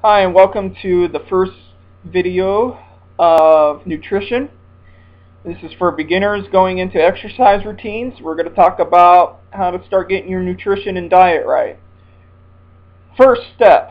Hi, and welcome to the first video of nutrition. This is for beginners going into exercise routines. We're going to talk about how to start getting your nutrition and diet right. First step,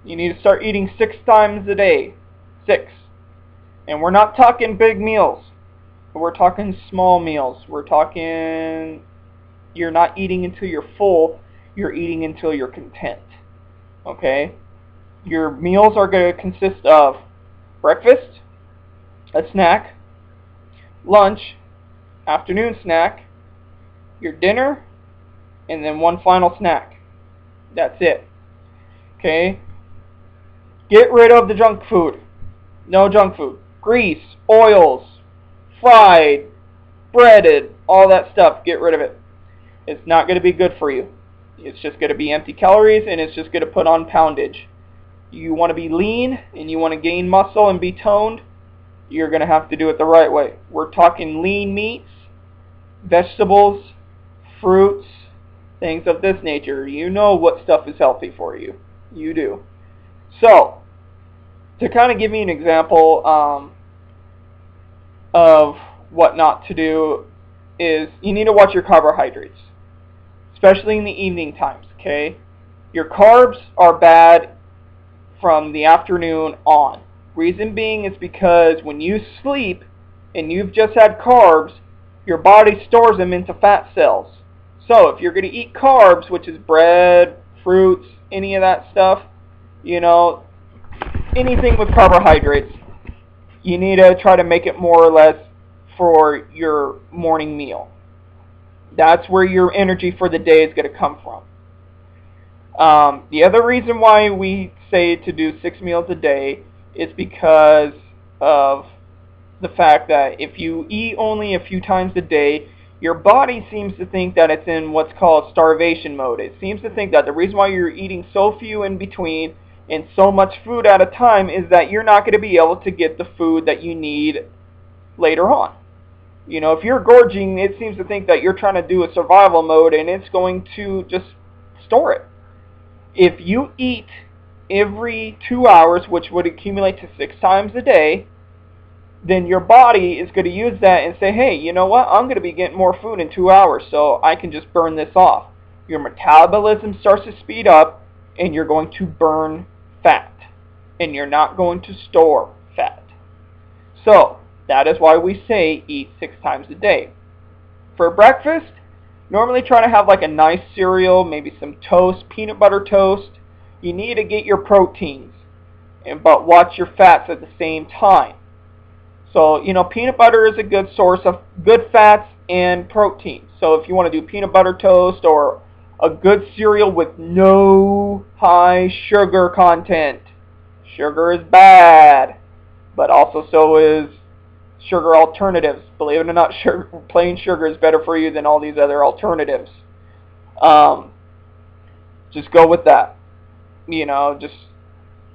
you need to start eating 6 times a day. 6. And we're not talking big meals. We're talking small meals. We're talking you're not eating until you're full. You're eating until you're content. Okay? Your meals are going to consist of breakfast, a snack, lunch, afternoon snack, your dinner, and then one final snack. That's it. Okay? Get rid of the junk food. No junk food. Grease, oils, fried, breaded, all that stuff. Get rid of it. It's not going to be good for you. It's just going to be empty calories, and it's just going to put on poundage. You want to be lean and you want to gain muscle and be toned, you're going to have to do it the right way. We're talking lean meats, vegetables, fruits, things of this nature. You know what stuff is healthy for you. You do. So, to kind of give you an example of what not to do is you need to watch your carbohydrates, especially in the evening times, okay? Your carbs are bad from the afternoon on. Reason being is because when you sleep and you've just had carbs, your body stores them into fat cells. So if you're going to eat carbs, which is bread, fruits, any of that stuff, you know, anything with carbohydrates, you need to try to make it more or less for your morning meal. That's where your energy for the day is going to come from. The other reason why we say to do 6 meals a day is because of the fact that if you eat only a few times a day, your body seems to think that it's in what's called starvation mode. It seems to think that the reason why you're eating so few in between and so much food at a time is that you're not going to be able to get the food that you need later on. You know, if you're gorging, it seems to think that you're trying to do a survival mode and it's going to just store it. If you eat every 2 hours, which would accumulate to 6 times a day, then your body is going to use that and say, hey, you know what, I'm going to be getting more food in 2 hours, so I can just burn this off. Your metabolism starts to speed up, and you're going to burn fat, and you're not going to store fat. So, that is why we say eat 6 times a day. For breakfast, normally try to have like a nice cereal, maybe some toast, peanut butter toast. You need to get your proteins, but watch your fats at the same time. So, you know, peanut butter is a good source of good fats and protein. So if you want to do peanut butter toast or a good cereal with no high sugar content. Sugar is bad, but also so is sugar alternatives. Believe it or not, plain sugar is better for you than all these other alternatives. Just go with that. You know, just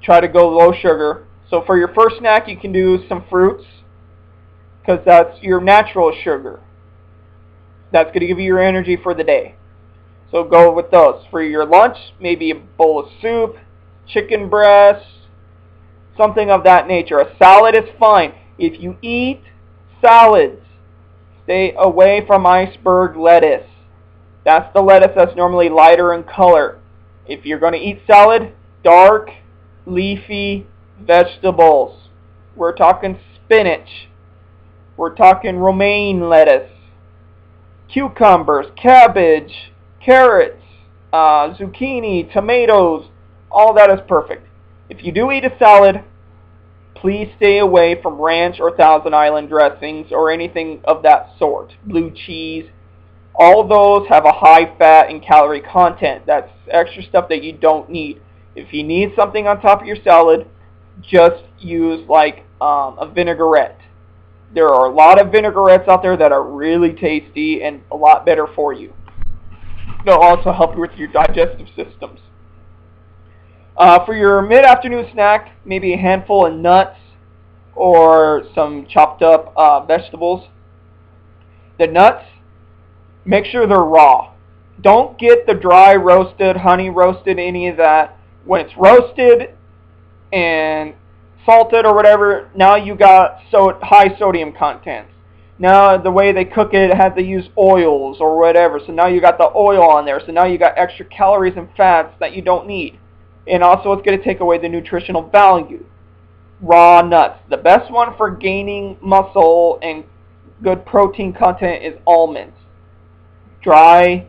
try to go low sugar. So for your first snack, you can do some fruits, because that's your natural sugar. That's going to give you your energy for the day. So go with those. For your lunch, maybe a bowl of soup, chicken breast, something of that nature. A salad is fine. If you eat salads, stay away from iceberg lettuce. That's the lettuce that's normally lighter in color. If you're going to eat salad, dark, leafy vegetables. We're talking spinach. We're talking romaine lettuce, cucumbers, cabbage, carrots, zucchini, tomatoes. All that is perfect. If you do eat a salad, please stay away from ranch or Thousand Island dressings or anything of that sort. Blue cheese. All those have a high fat and calorie content. That's extra stuff that you don't need. If you need something on top of your salad, just use like a vinaigrette. There are a lot of vinaigrettes out there that are really tasty and a lot better for you. They'll also help you with your digestive systems. For your mid-afternoon snack, maybe a handful of nuts or some chopped up vegetables. The nuts, make sure they're raw. Don't get the dry roasted, honey roasted, any of that. When it's roasted, and salted or whatever, now you got high sodium content. Now the way they cook it has to use oils or whatever, so now you got the oil on there, so now you got extra calories and fats that you don't need. And also it's going to take away the nutritional value. Raw nuts. The best one for gaining muscle and good protein content is almonds. Dry,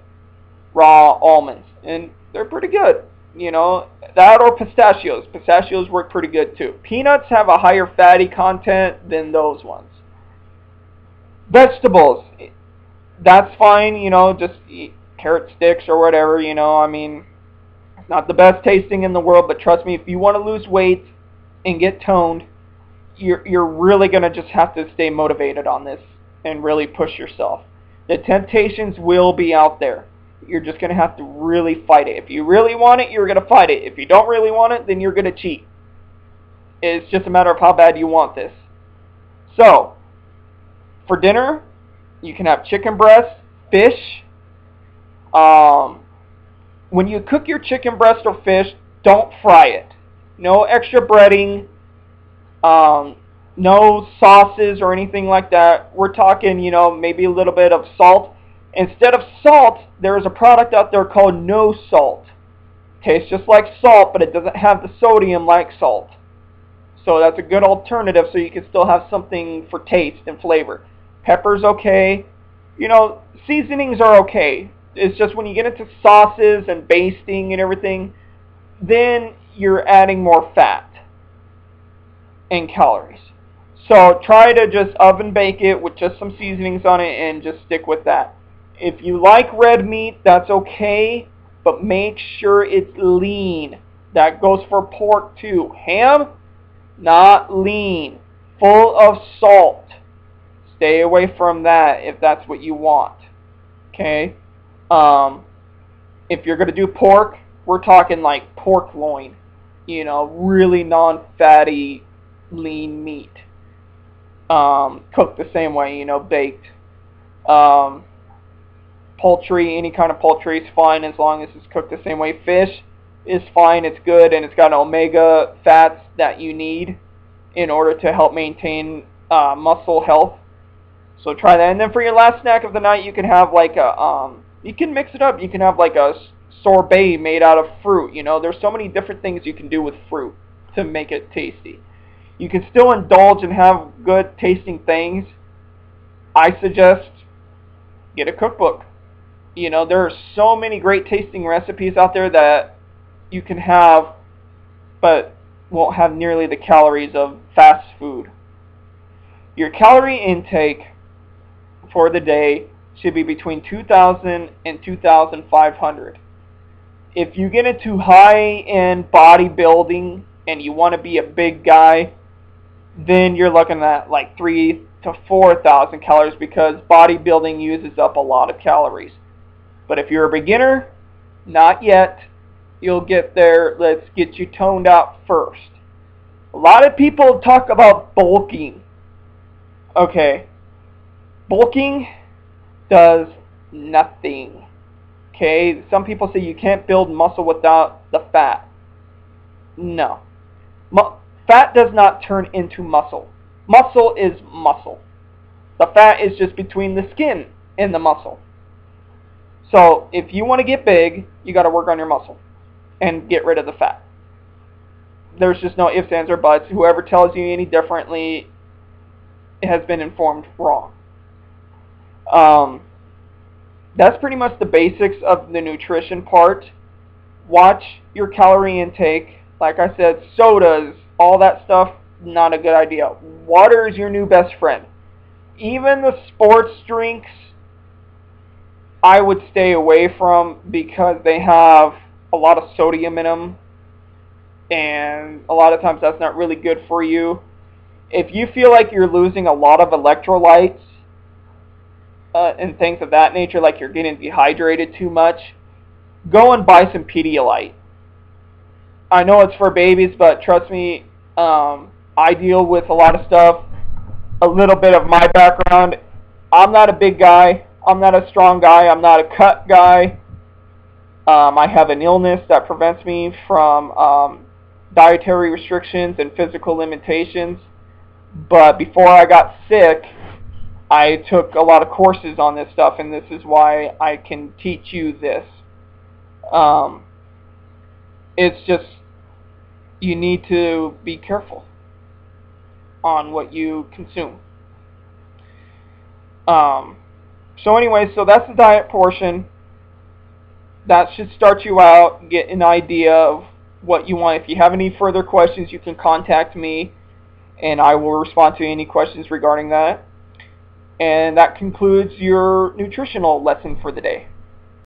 raw almonds. And they're pretty good. You know, that or pistachios. Pistachios work pretty good too. Peanuts have a higher fatty content than those ones. Vegetables, that's fine, you know, just eat carrot sticks or whatever, you know, I mean, it's not the best tasting in the world, but trust me, if you want to lose weight and get toned, you're really going to just have to stay motivated on this and really push yourself. The temptations will be out there. You're just going to have to really fight it. If you really want it, you're going to fight it. If you don't really want it, then you're going to cheat. It's just a matter of how bad you want this. So, for dinner, you can have chicken breast, fish. When you cook your chicken breast or fish, don't fry it. No extra breading. No sauces or anything like that. We're talking, you know, maybe a little bit of salt. Instead of salt, there's a product out there called no salt. Tastes just like salt, but it doesn't have the sodium like salt. So that's a good alternative, so you can still have something for taste and flavor. Pepper's okay. You know, seasonings are okay. It's just when you get into sauces and basting and everything, then you're adding more fat and calories. So try to just oven bake it with just some seasonings on it and just stick with that. If you like red meat, that's okay, but make sure it's lean. That goes for pork too. Ham, not lean. Full of salt. Stay away from that if that's what you want. Okay? If you're going to do pork, we're talking like pork loin. You know, really non-fatty, lean meat. Cooked the same way, you know, baked. Poultry, any kind of poultry is fine as long as it's cooked the same way. Fish is fine, it's good, and it's got omega fats that you need in order to help maintain muscle health. So try that. And then for your last snack of the night, you can have like a, you can mix it up. You can have like a sorbet made out of fruit. You know, there's so many different things you can do with fruit to make it tasty. You can still indulge and have good tasting things. I suggest get a cookbook. You know, there are so many great tasting recipes out there that you can have, but won't have nearly the calories of fast food. Your calorie intake for the day should be between 2,000 and 2,500. If you get into high-end bodybuilding and you want to be a big guy, then you're looking at like 3,000 to 4,000 calories because bodybuilding uses up a lot of calories. But if you're a beginner, not yet. You'll get there. Let's get you toned out first. A lot of people talk about bulking. Okay. Bulking does nothing. Okay? Some people say you can't build muscle without the fat. No. Fat does not turn into muscle. Muscle is muscle. The fat is just between the skin and the muscle. So if you want to get big, you got to work on your muscle and get rid of the fat. There's just no ifs, ands, or buts. Whoever tells you any differently has been informed wrong. That's pretty much the basics of the nutrition part. Watch your calorie intake. Like I said, sodas, all that stuff, not a good idea. Water is your new best friend. Even the sports drinks, I would stay away from because they have a lot of sodium in them. And a lot of times that's not really good for you. If you feel like you're losing a lot of electrolytes and things of that nature, like you're getting dehydrated too much, go and buy some Pedialyte. I know it's for babies, but trust me, I deal with a lot of stuff. A little bit of my background. I'm not a big guy. I'm not a strong guy. I'm not a cut guy. I have an illness that prevents me from dietary restrictions and physical limitations. But before I got sick, I took a lot of courses on this stuff, and this is why I can teach you this. It's just, you need to be careful on what you consume. So anyway, so that's the diet portion. That should start you out, get an idea of what you want. If you have any further questions, you can contact me, and I will respond to any questions regarding that. And that concludes your nutritional lesson for the day.